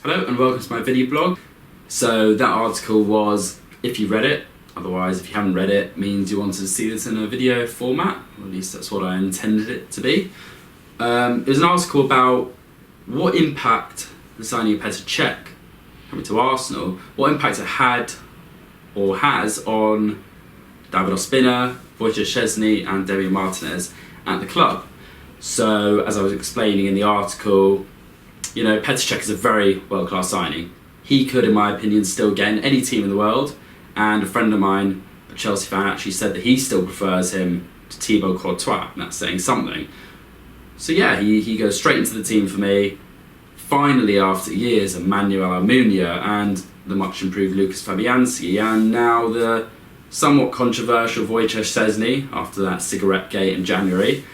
Hello and welcome to my video blog. So that article was, if you read it, otherwise if you haven't read it, means you wanted to see this in a video format, or at least that's what I intended it to be. It was an article about what impact the signing of Petr Cech coming to Arsenal, what impact it had or has on David Ospina, Wojciech Szczesny and Damian Martinez at the club. So as I was explaining in the article, you know, Petr Cech is a very world-class signing. He could, in my opinion, still get in any team in the world, and a friend of mine, a Chelsea fan, actually said that he still prefers him to Thibaut Courtois, and that's saying something. So yeah, he goes straight into the team for me. Finally, after years of Manuel Almunia and the much improved Lucas Fabianski, and now the somewhat controversial Wojciech Szczesny after that cigarette gate in January,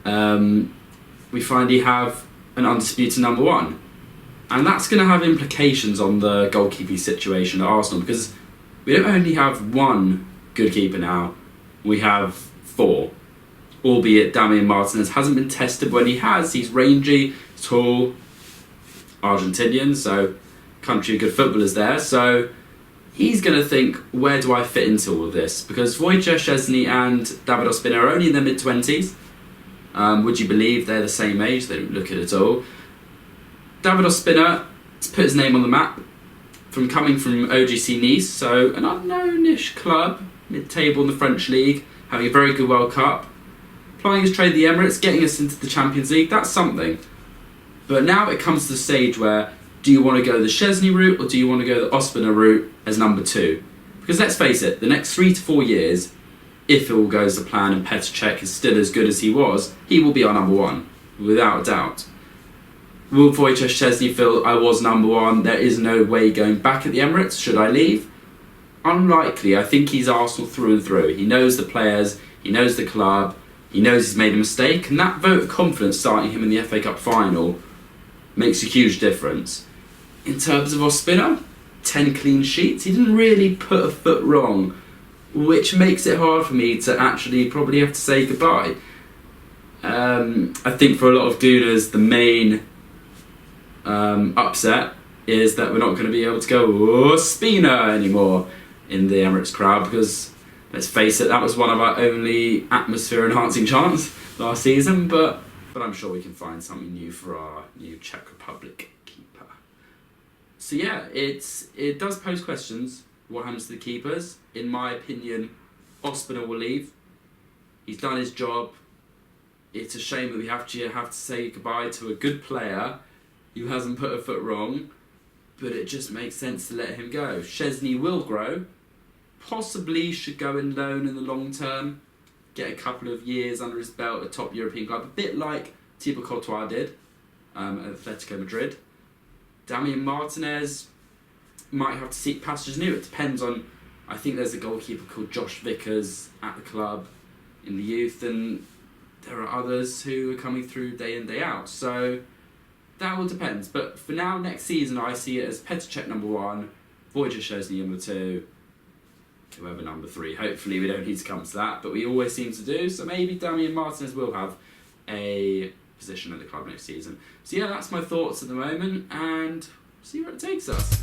we finally have an undisputed number one. And that's going to have implications on the goalkeeping situation at Arsenal, because we don't only have one good keeper now, we have four. Albeit Damian Martinez hasn't been tested, but when he has, he's rangy, tall, Argentinian, so country of good footballers there. So he's going to think, where do I fit into all of this? Because Wojciech Szczesny and David Ospina are only in their mid-20s. Would you believe they're the same age? They don't look it at all. David Ospina has put his name on the map from coming from OGC Nice, so an unknown-ish club, mid-table in the French league, having a very good World Cup, plying his trade at the Emirates, getting us into the Champions League. That's something. But now it comes to the stage where, do you want to go the Szczesny route or do you want to go the Ospina route as number two? Because let's face it, the next 3 to 4 years, if it all goes to plan and Petr Cech is still as good as he was, he will be our number one, without a doubt. Will Wojciech Szczesny feel I was number one, there is no way going back at the Emirates, should I leave? Unlikely. I think he's Arsenal through and through. He knows the players, he knows the club, he knows he's made a mistake, and that vote of confidence starting him in the FA Cup final makes a huge difference. In terms of Ospina, 10 clean sheets, he didn't really put a foot wrong, which makes it hard for me to actually probably have to say goodbye. I think for a lot of Gooners, the main upset is that we're not going to be able to go Ospina anymore in the Emirates crowd, because let's face it, that was one of our only atmosphere-enhancing chants last season, but I'm sure we can find something new for our new Czech Republic keeper. So yeah, it does pose questions. What happens to the keepers? In my opinion, Ospina will leave. He's done his job. It's a shame that we have to say goodbye to a good player who hasn't put a foot wrong, but it just makes sense to let him go. Szczesny will grow. Possibly should go in loan in the long term, get a couple of years under his belt at a top European club, a bit like Thibaut Courtois did at Atletico Madrid. Damian Martinez might have to seek passages new. It depends on, I think there's a goalkeeper called Josh Vickers at the club in the youth, and there are others who are coming through day in, day out. So that all depends. But for now, next season, I see it as Petr Cech number one, Wojciech Szczesny number two, whoever number three. Hopefully we don't need to come to that, but we always seem to do. So maybe Damian Martinez will have a position at the club next season. So yeah, that's my thoughts at the moment, and see where it takes us.